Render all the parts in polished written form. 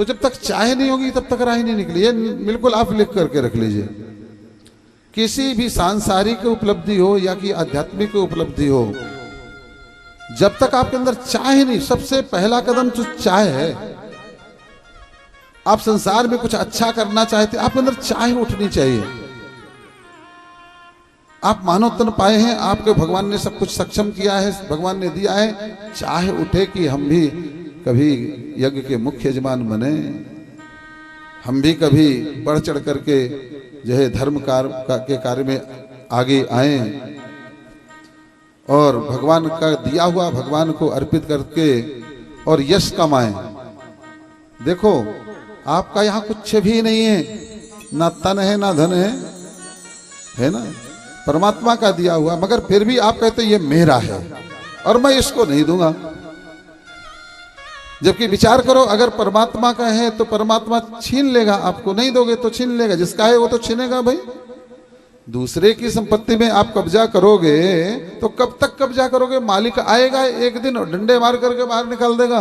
तो जब तक चाह नहीं होगी तब तक राह नहीं निकली। ये बिल्कुल आप लिख करके रख लीजिए। किसी भी सांसारिक उपलब्धि हो या कि आध्यात्मिक उपलब्धि हो, जब तक आपके अंदर चाह नहीं, सबसे पहला कदम जो चाह है, आप संसार में कुछ अच्छा करना चाहते, आपके अंदर चाह उठनी चाहिए। आप मानव तन पाए हैं, आपके भगवान ने सब कुछ सक्षम किया है, भगवान ने दिया है, चाह उठे कि हम भी कभी यज्ञ के मुख्य यजमान बने, हम भी कभी बढ़ चढ़ करके जो है धर्म के कार्य में आगे आए और भगवान का दिया हुआ भगवान को अर्पित करके और यश कमाएं। देखो आपका यहाँ कुछ भी नहीं है, ना तन है ना धन है ना, परमात्मा का दिया हुआ, मगर फिर भी आप कहते ये मेरा है और मैं इसको नहीं दूंगा। जबकि विचार करो, अगर परमात्मा का है तो परमात्मा छीन लेगा, आपको नहीं दोगे तो छीन लेगा, जिसका है वो तो छीनेगा भाई। दूसरे की संपत्ति में आप कब्जा करोगे तो कब तक कब्जा करोगे? मालिक आएगा एक दिन और डंडे मार करके बाहर निकाल देगा,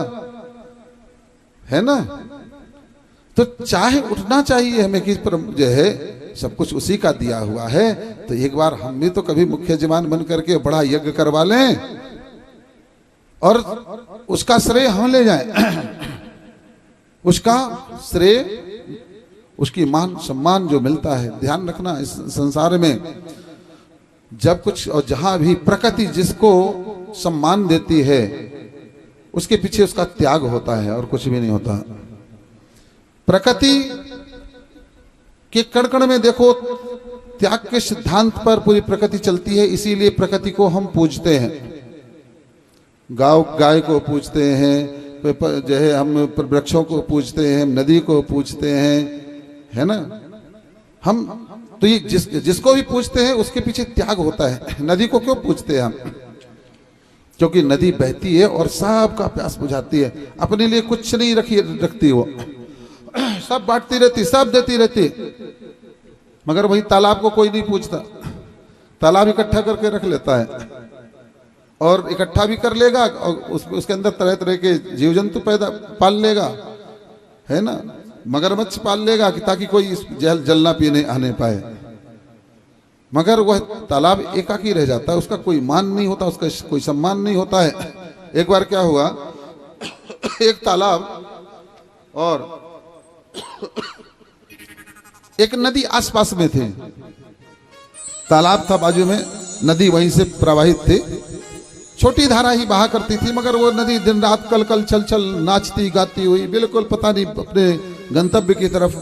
है ना। तो चाहे उठना चाहिए हमें कि जो है सब कुछ उसी का दिया हुआ है, तो एक बार हम भी तो कभी मुख्य यजमान बन करके बड़ा यज्ञ करवा लें और उसका श्रेय हम ले जाएं। उसका श्रेय, उसकी मान सम्मान जो मिलता है। ध्यान रखना, इस संसार में जब कुछ और जहां भी प्रकृति जिसको सम्मान देती है उसके पीछे उसका त्याग होता है और कुछ भी नहीं होता। प्रकृति के कण कण में देखो त्याग के सिद्धांत पर पूरी प्रकृति चलती है, इसीलिए प्रकृति को हम पूजते हैं। गाय को पूजते हैं, जो है हम वृक्षों को पूजते हैं, नदी को पूजते हैं, है ना। हम तो ये जिसको भी पूजते हैं उसके पीछे त्याग होता है। नदी को क्यों पूजते हैं हम? क्योंकि नदी बहती है और सबका प्यास बुझाती है, अपने लिए कुछ नहीं रखती वो, सब बांटती रहती, सब देती रहती। मगर वही तालाब को कोई नहीं पूछता, तालाब इकट्ठा करके रख लेता है और इकट्ठा भी कर लेगा और उसके अंदर तरह तरह के जीव जंतु पैदा पाल लेगा, है ना, मगरमच्छ पाल लेगा कि ताकि कोई इस जल ना पीने आने पाए। मगर वह तालाब एकाकी रह जाता है, उसका कोई मान नहीं होता, उसका कोई सम्मान नहीं होता है। एक बार क्या हुआ, एक तालाब और एक नदी आसपास में थे। तालाब था बाजू में, नदी वहीं से प्रवाहित थी, छोटी धारा ही बहा करती थी, मगर वो नदी दिन रात कल कल छल छल नाचती गाती हुई बिल्कुल पता नहीं अपने गंतव्य की तरफ,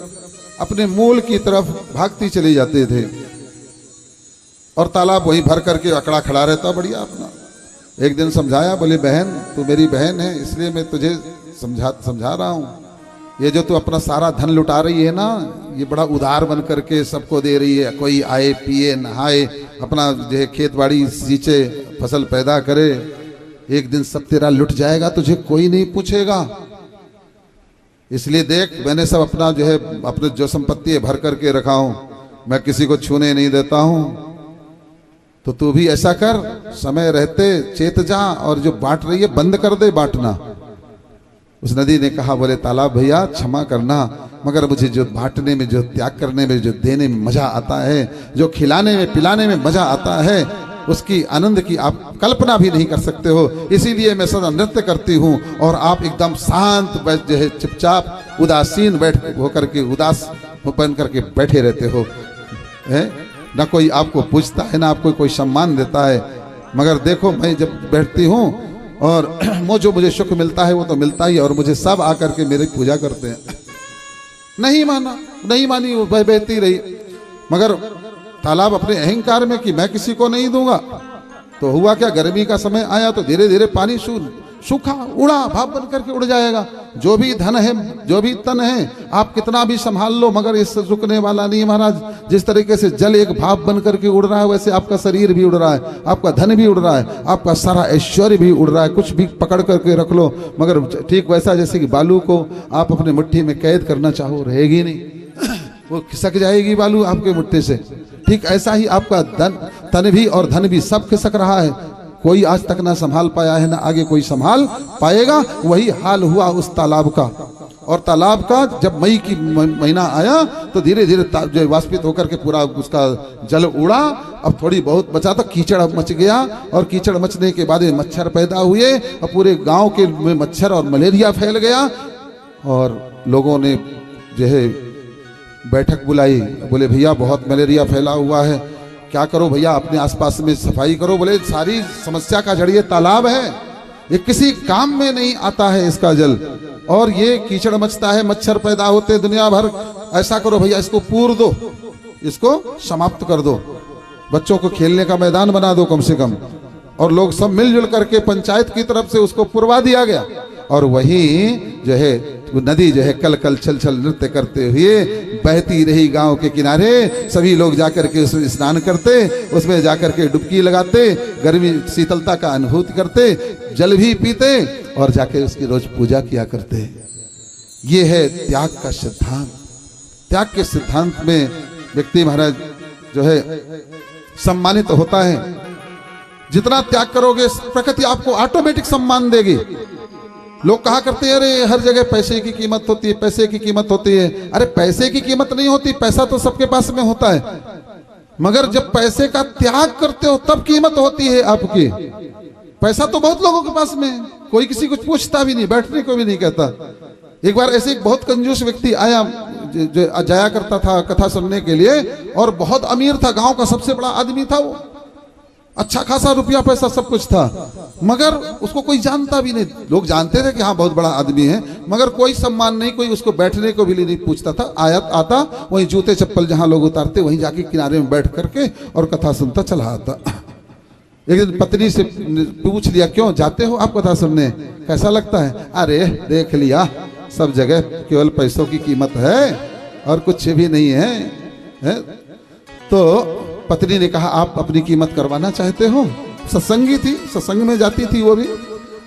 अपने मूल की तरफ भागती चली जाते थे। और तालाब वहीं भर करके अकड़ा खड़ा रहता बढ़िया अपना। एक दिन समझाया, बोले बहन तू मेरी बहन है इसलिए मैं तुझे समझा रहा हूँ, ये जो तू अपना सारा धन लुटा रही है ना, ये बड़ा उदार बन करके सबको दे रही है, कोई आए पिए नहाए अपना जो है खेत बाड़ी सींचे फसल पैदा करे, एक दिन सब तेरा लुट जाएगा, तुझे कोई नहीं पूछेगा। इसलिए देख मैंने सब अपना जो है अपने जो संपत्ति है भर करके रखा हूं, मैं किसी को छूने नहीं देता हूं। तो तू भी ऐसा कर, समय रहते चेत जा और जो बांट रही है बंद कर दे बांटना। उस नदी ने कहा, बोले तालाब भैया क्षमा करना, मगर मुझे जो बांटने में, जो त्याग करने में, जो देने में मजा आता है, जो खिलाने में पिलाने में मजा आता है, उसकी आनंद की आप कल्पना भी नहीं कर सकते हो। इसीलिए मैं सदा नृत्य करती हूँ और आप एकदम शांत जो है चुपचाप उदासीन बैठ होकर के उदास बन करके बैठे रहते हो, है ना। कोई आपको पूछता है ना आपको कोई सम्मान देता है। मगर देखो मैं जब बैठती हूँ और जो मुझे सुख मिलता है वो तो मिलता ही है, और मुझे सब आकर के मेरी पूजा करते हैं। नहीं माना, नहीं मानी, वो बहती रही। मगर तालाब अपने अहंकार में कि मैं किसी को नहीं दूंगा, तो हुआ क्या, गर्मी का समय आया तो धीरे धीरे पानी सूखा, उड़ा, भाप बन करके उड़ जाएगा। जो भी धन है, जो भी तन है, आप कितना भी संभाल लो मगर इससे रुकने वाला नहीं महाराज। जिस तरीके से जल एक भाप बन करके उड़ रहा है, वैसे आपका शरीर भी उड़ रहा है, आपका धन भी उड़ रहा है, आपका सारा ऐश्वर्य भी उड़ रहा है। कुछ भी पकड़ करके रख लो, मगर ठीक वैसा जैसे कि बालू को आप अपने मुट्ठी में कैद करना चाहो, रहेगी नहीं, वो खिसक जाएगी बालू आपके मुट्ठी से। ठीक ऐसा ही आपका तन भी और धन भी सब खिसक रहा है। कोई आज तक ना संभाल पाया है, ना आगे कोई संभाल पाएगा। वही हाल हुआ उस तालाब का। और तालाब का जब मई की महीना आया तो धीरे धीरे जो वाष्पित होकर के पूरा उसका जल उड़ा। अब थोड़ी बहुत बचा था, कीचड़ मच गया और कीचड़ मचने के बाद मच्छर पैदा हुए और पूरे गांव के में मच्छर और मलेरिया फैल गया। और लोगों ने जो है बैठक बुलाई, बोले भैया बहुत मलेरिया फैला हुआ है, क्या करो भैया, अपने आसपास में सफाई करो। बोले सारी समस्या का जड़ ये तालाब है, ये किसी काम में नहीं आता है इसका जल, और ये कीचड़ मचता है, मच्छर पैदा होते दुनिया भर। ऐसा करो भैया, इसको पूर दो, इसको समाप्त कर दो, बच्चों को खेलने का मैदान बना दो कम से कम। और लोग सब मिलजुल करके पंचायत की तरफ से उसको पुरवा दिया गया। और वही जो है नदी जो है कल कल छल छल नृत्य करते हुए बहती रही गांव के किनारे। सभी लोग जाकर के उसमें स्नान करते, उसमें जाकर के डुबकी लगाते, गर्मी शीतलता का अनुभूति करते, जल भी पीते और जाके उसकी रोज पूजा किया करते। ये है त्याग का सिद्धांत। त्याग के सिद्धांत में व्यक्ति महाराज जो है सम्मानित होता है। जितना त्याग करोगे प्रकृति आपको ऑटोमेटिक सम्मान देगी। लोग कहा करते हैं अरे हर जगह पैसे की कीमत होती है, पैसे की कीमत होती है। अरे पैसे की कीमत नहीं होती, पैसा तो सबके पास में होता है, मगर जब पैसे का त्याग करते हो तब कीमत होती है आपकी। पैसा तो बहुत लोगों के पास में, कोई किसी को पूछता भी नहीं, बैठने को भी नहीं कहता। एक बार ऐसे एक बहुत कंजूस व्यक्ति आया, जो जाया करता था कथा सुनने के लिए, और बहुत अमीर था, गांव का सबसे बड़ा आदमी था वो, अच्छा खासा रुपया पैसा सब कुछ था, मगर उसको कोई जानता भी नहीं। लोग जानते थे कि हाँ बहुत बड़ा आदमी है, मगर कोई सम्मान नहीं, कोई उसको बैठने को भी नहीं पूछता था। आता वहीं जूते चप्पल जहां लोग उतारते वहीं जाके किनारे में बैठ करके और कथा सुनता चला आता। एक दिन पत्नी से पूछ लिया, क्यों जाते हो आप कथा सुनने, कैसा लगता है? अरे देख लिया, सब जगह केवल पैसों की कीमत है और कुछ भी नहीं है। तो पत्नी ने कहा, आप अपनी कीमत करवाना चाहते हो? सत्संगी थी, सत्संग में जाती थी वो भी।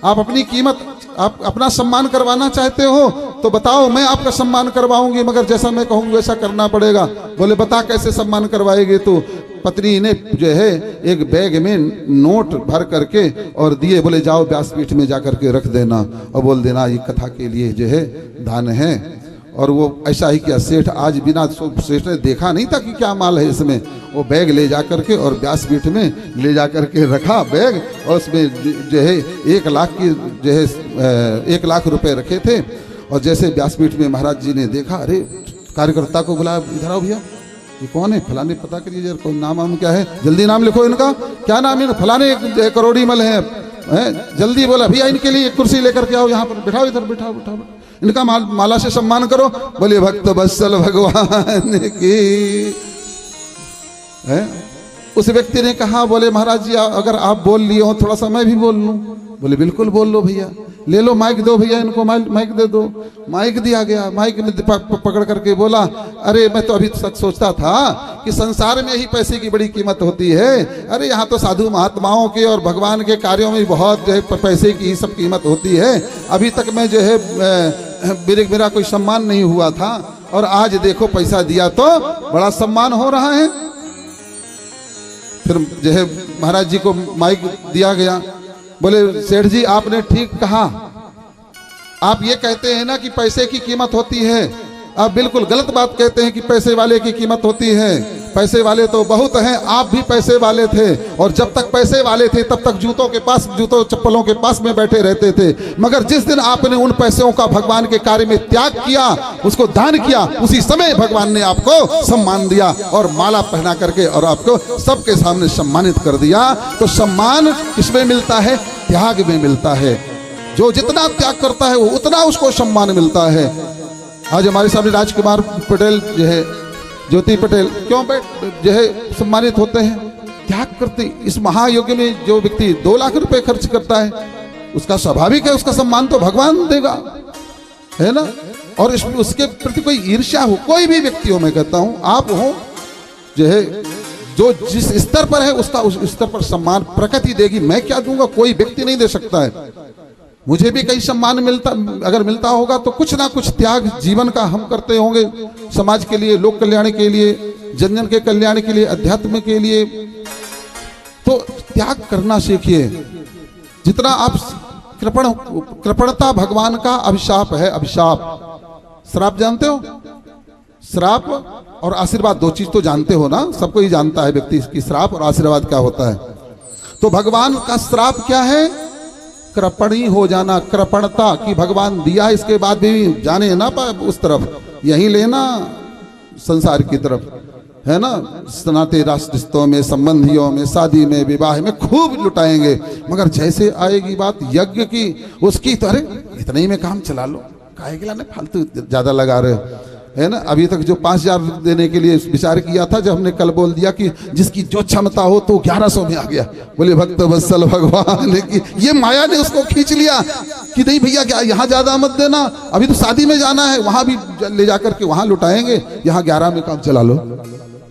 आप अपनी कीमत, आप अपना सम्मान करवाना चाहते हो तो बताओ, मैं आपका सम्मान करवाऊंगी, मगर जैसा मैं कहूंगी वैसा करना पड़ेगा। बोले बता कैसे सम्मान करवाएगी तू? पत्नी ने जो है एक बैग में नोट भर करके और दिए, बोले जाओ व्यासपीठ में जाकर के रख देना और बोल देना ये कथा के लिए जो है दान है। और वो ऐसा ही किया। सेठ आज बिना, सेठ ने देखा नहीं था कि क्या माल है इसमें, वो बैग ले जा करके और व्यासपीठ में ले जा करके रखा बैग, और उसमें जो है 1 लाख की जो है 1 लाख रुपए रखे थे। और जैसे व्यासपीठ में महाराज जी ने देखा, अरे कार्यकर्ता को बुलाया, इधर आओ भैया, ये कौन है? फलाने, पता करिए जरा, कौन नाम क्या है, जल्दी नाम लिखो इनका, क्या नाम है? फलाने करोड़ी मल है, जल्दी बोला भैया इनके लिए कुर्सी लेकर के आओ, यहाँ पर बिठाओ, इधर बिठाओ, बिठाओ, इनका माला से सम्मान करो। बोले भक्त वत्सल भगवान की। उस व्यक्ति ने कहा, बोले महाराज जी अगर आप बोल लिए हो थोड़ा सा मैं भी बोल लूं। बोले बिल्कुल बोल लो भैया, ले लो माइक दो भैया इनको, माइक दे दो। माइक दिया गया, माइक में पकड़ करके बोला, अरे मैं तो अभी तक सोचता था कि संसार में ही पैसे की बड़ी कीमत होती है। अरे यहाँ तो साधु महात्माओं के और भगवान के कार्यों में बहुत जो है पैसे की ही सब कीमत होती है। अभी तक मैं जो है मेरा कोई सम्मान नहीं हुआ था, और आज देखो पैसा दिया तो बड़ा सम्मान हो रहा है। फिर जो है महाराज जी को माइक दिया गया। बोले सेठ जी आपने ठीक कहा, आप ये कहते हैं ना कि पैसे की कीमत होती है, आप बिल्कुल गलत बात कहते हैं कि पैसे वाले की कीमत होती है। पैसे वाले तो बहुत हैं, आप भी पैसे वाले थे, और जब तक पैसे वाले थे तब तक जूतों के पास, जूतों चप्पलों के पास में बैठे रहते थे, मगर जिस दिन आपने उन पैसों का भगवान के कार्य में त्याग किया, उसको दान किया, उसी समय भगवान ने आपको सम्मान दिया और माला पहना करके और आपको सबके सामने सम्मानित कर दिया। तो सम्मान किसमें मिलता है? त्याग में मिलता है। जो जितना त्याग करता है वो उतना उसको सम्मान मिलता है। आज हमारे सामने राजकुमार पटेल जो है, ज्योति पटेल क्यों जो है सम्मानित होते हैं? त्याग करते। इस महायज्ञ में जो व्यक्ति 2 लाख रुपए खर्च करता है, उसका स्वाभाविक है उसका सम्मान तो भगवान देगा, है ना। और इसमें उसके प्रति कोई ईर्ष्या हो, कोई भी व्यक्ति हो, मैं कहता हूं आप हो, जो है जो जिस स्तर पर है उसका उस स्तर पर सम्मान प्रकृति देगी। मैं क्या दूंगा, कोई व्यक्ति नहीं दे सकता है। मुझे भी कई सम्मान मिलता, अगर मिलता होगा तो कुछ ना कुछ त्याग जीवन का हम करते होंगे, समाज के लिए, लोक कल्याण के लिए, जन के कल्याण के लिए, अध्यात्म के लिए। तो त्याग करना सीखिए। जितना आप कृपणता भगवान का अभिशाप है, अभिशाप। श्राप जानते हो? श्राप और आशीर्वाद दो चीज तो जानते हो ना, सबको ही जानता है व्यक्ति की श्राप और आशीर्वाद क्या होता है। तो भगवान का श्राप क्या है? कृपणी हो जाना, कृपणता कि भगवान दिया है इसके बाद भी जाने ना पाए उस तरफ, यहीं लेना संसार की तरफ, है ना। सनाते रिश्तों में, संबंधियों में, शादी में, विवाह में खूब लुटाएंगे, मगर जैसे आएगी बात यज्ञ की उसकी तो अरे इतने ही में काम चला लो, काहे के लाने फालतू ज्यादा लगा रहे हो, है ना। अभी तक जो 5,000 देने के लिए विचार किया था, जब हमने कल बोल दिया कि जिसकी जो क्षमता हो तो 1100 में आ गया, बोले भक्त वत्सल भगवान की ये माया ने उसको खींच लिया कि नहीं भैया क्या यहाँ ज्यादा मत देना, अभी तो शादी में जाना है, वहां भी ले जाकर के वहां लुटाएंगे, यहाँ 11 में काम चला लो।